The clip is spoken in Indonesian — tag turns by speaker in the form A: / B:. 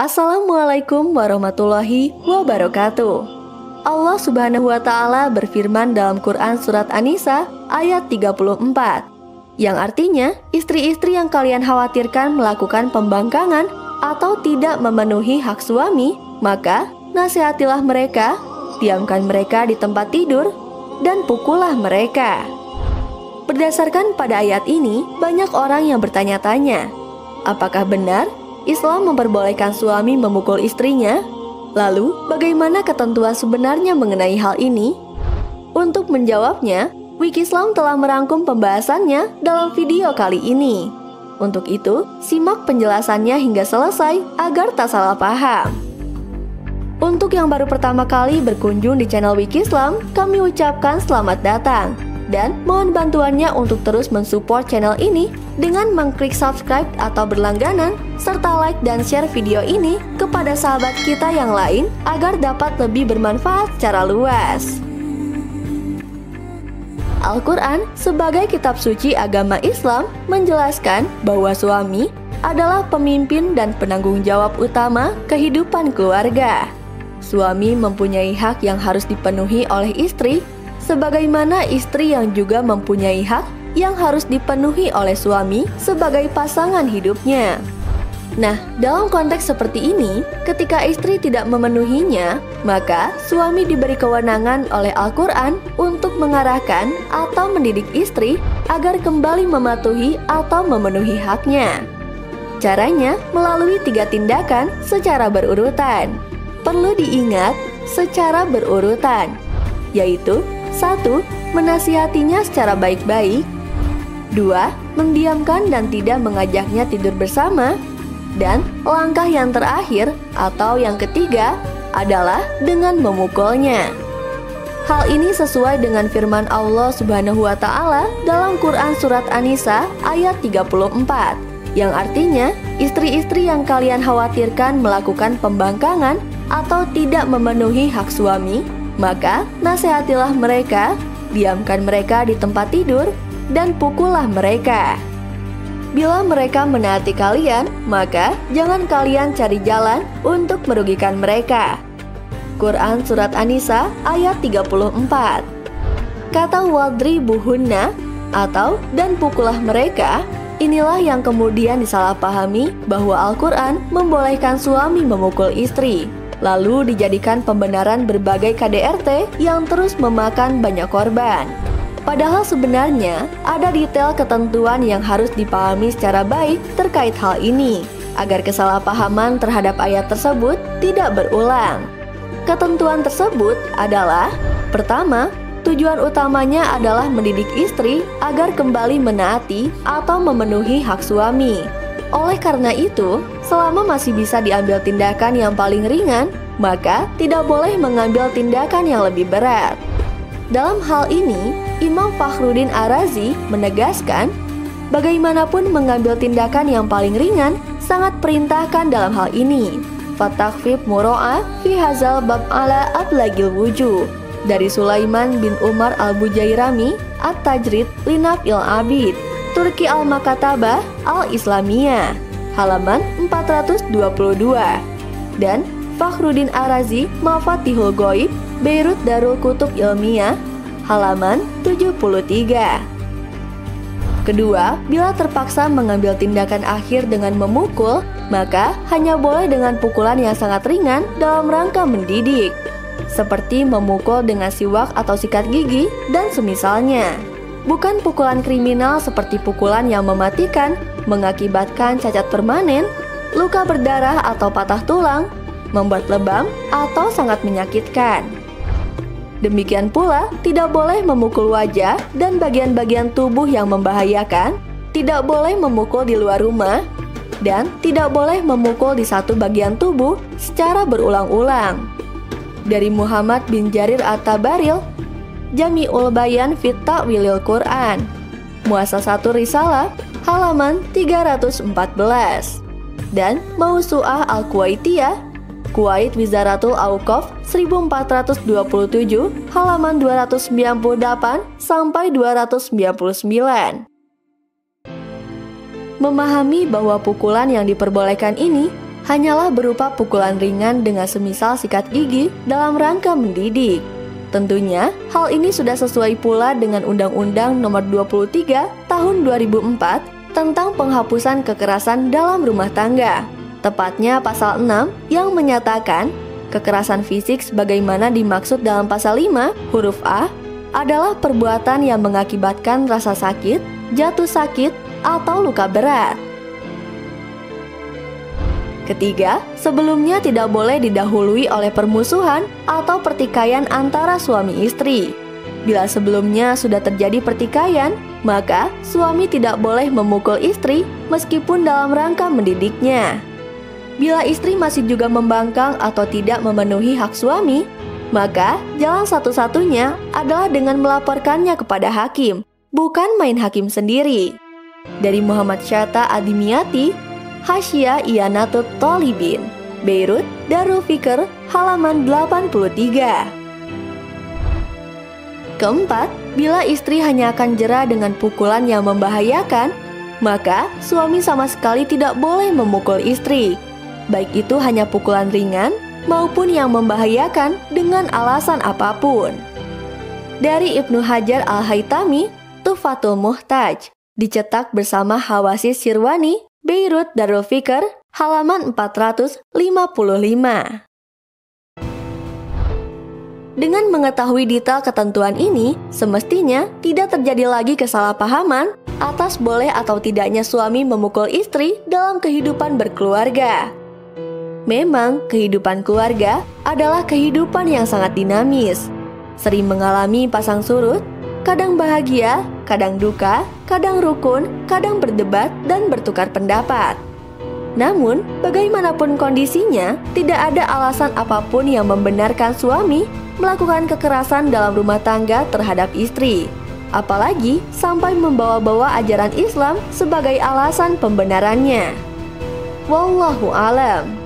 A: Assalamualaikum warahmatullahi wabarakatuh. Allah Subhanahu wa Ta'ala berfirman dalam Quran Surat An-Nisa ayat 34, yang artinya istri-istri yang kalian khawatirkan melakukan pembangkangan atau tidak memenuhi hak suami, maka nasihatilah mereka, diamkan mereka di tempat tidur, dan pukullah mereka. Berdasarkan pada ayat ini, banyak orang yang bertanya-tanya, apakah benar Islam memperbolehkan suami memukul istrinya? Lalu, bagaimana ketentuan sebenarnya mengenai hal ini? Untuk menjawabnya, Wikislam telah merangkum pembahasannya dalam video kali ini. Untuk itu, simak penjelasannya hingga selesai agar tak salah paham. Untuk yang baru pertama kali berkunjung di channel Wikislam, kami ucapkan selamat datang. Dan mohon bantuannya untuk terus mensupport channel ini dengan mengklik subscribe atau berlangganan, serta like dan share video ini kepada sahabat kita yang lain agar dapat lebih bermanfaat secara luas. Al-Quran sebagai kitab suci agama Islam menjelaskan bahwa suami adalah pemimpin dan penanggung jawab utama kehidupan keluarga. Suami mempunyai hak yang harus dipenuhi oleh istri, sebagaimana istri yang juga mempunyai hak yang harus dipenuhi oleh suami sebagai pasangan hidupnya. Nah, dalam konteks seperti ini, ketika istri tidak memenuhinya, maka suami diberi kewenangan oleh Al-Quran untuk mengarahkan atau mendidik istri agar kembali mematuhi atau memenuhi haknya. Caranya melalui 3 tindakan secara berurutan. Perlu diingat secara berurutan, yaitu 1. Menasihatinya secara baik-baik. 2. Mendiamkan dan tidak mengajaknya tidur bersama. Dan langkah yang terakhir atau yang ketiga adalah dengan memukulnya. Hal ini sesuai dengan firman Allah Subhanahu wa Ta'ala dalam Quran Surat An-Nisa ayat 34, yang artinya istri-istri yang kalian khawatirkan melakukan pembangkangan atau tidak memenuhi hak suami, maka nasihatilah mereka, diamkan mereka di tempat tidur, dan pukullah mereka. Bila mereka menaati kalian, maka jangan kalian cari jalan untuk merugikan mereka. Quran Surat An-Nisa ayat 34. Kata wadribuhunna atau dan pukullah mereka, inilah yang kemudian disalahpahami bahwa Al-Quran membolehkan suami memukul istri, lalu dijadikan pembenaran berbagai KDRT yang terus memakan banyak korban. Padahal sebenarnya ada detail ketentuan yang harus dipahami secara baik terkait hal ini, agar kesalahpahaman terhadap ayat tersebut tidak berulang. Ketentuan tersebut adalah: pertama, tujuan utamanya adalah mendidik istri agar kembali menaati atau memenuhi hak suami. Oleh karena itu, selama masih bisa diambil tindakan yang paling ringan, maka tidak boleh mengambil tindakan yang lebih berat. Dalam hal ini, Imam Fakhruddin Ar-Razi menegaskan, bagaimanapun mengambil tindakan yang paling ringan sangat perintahkan dalam hal ini. Fatakfif muro'ah fi hazal bab ala ablagil wujuh, dari Sulaiman bin Umar al-Bujairami At-Tajrid Linaf'il Abid, Turki Al-Makatabah Al-Islamiyah, halaman 422. Dan Fakhruddin Ar-Razi Mafatihul Ghaib, Beirut Darul Kutub Ilmiah, halaman 73. Kedua, bila terpaksa mengambil tindakan akhir dengan memukul, maka hanya boleh dengan pukulan yang sangat ringan dalam rangka mendidik, seperti memukul dengan siwak atau sikat gigi dan semisalnya. Bukan pukulan kriminal seperti pukulan yang mematikan, mengakibatkan cacat permanen, luka berdarah atau patah tulang, membuat lebam, atau sangat menyakitkan. Demikian pula, tidak boleh memukul wajah dan bagian-bagian tubuh yang membahayakan, tidak boleh memukul di luar rumah, dan tidak boleh memukul di satu bagian tubuh secara berulang-ulang. Dari Muhammad bin Jarir At-Tabaril, Jami'ul Bayan fit Ta'wilil Quran, Muasasatu Risalah, halaman 314. Dan Mausu'ah Al-Kuwaitiyah, Kuwait Wizaratul Auqaf 1427, halaman 298 sampai 299. Memahami bahwa pukulan yang diperbolehkan ini hanyalah berupa pukulan ringan dengan semisal sikat gigi dalam rangka mendidik. Tentunya, hal ini sudah sesuai pula dengan Undang-Undang Nomor 23 Tahun 2004 tentang penghapusan kekerasan dalam rumah tangga. Tepatnya pasal 6 yang menyatakan kekerasan fisik sebagaimana dimaksud dalam pasal 5 huruf A adalah perbuatan yang mengakibatkan rasa sakit, jatuh sakit, atau luka berat. Ketiga, sebelumnya tidak boleh didahului oleh permusuhan atau pertikaian antara suami istri. Bila sebelumnya sudah terjadi pertikaian, maka suami tidak boleh memukul istri meskipun dalam rangka mendidiknya. Bila istri masih juga membangkang atau tidak memenuhi hak suami, maka jalan satu-satunya adalah dengan melaporkannya kepada hakim, bukan main hakim sendiri. Dari Muhammad Syatta Adimiyati, Hasyiah Iyanatut Thalibin, Beirut, Darul Fikr, halaman 83. Keempat, bila istri hanya akan jera dengan pukulan yang membahayakan, maka suami sama sekali tidak boleh memukul istri, baik itu hanya pukulan ringan maupun yang membahayakan dengan alasan apapun. Dari Ibnu Hajar Al-Haytami, Tuhfatul Muhtaj, dicetak bersama Hawasis Syirwani, Beirut, Darul Fikr, halaman 455. Dengan mengetahui detail ketentuan ini, semestinya tidak terjadi lagi kesalahpahaman atas boleh atau tidaknya suami memukul istri dalam kehidupan berkeluarga. Memang, kehidupan keluarga adalah kehidupan yang sangat dinamis, sering mengalami pasang surut, kadang bahagia, kadang duka, kadang rukun, kadang berdebat dan bertukar pendapat. Namun, bagaimanapun kondisinya, tidak ada alasan apapun yang membenarkan suami melakukan kekerasan dalam rumah tangga terhadap istri, apalagi sampai membawa-bawa ajaran Islam sebagai alasan pembenarannya. Wallahu a'lam.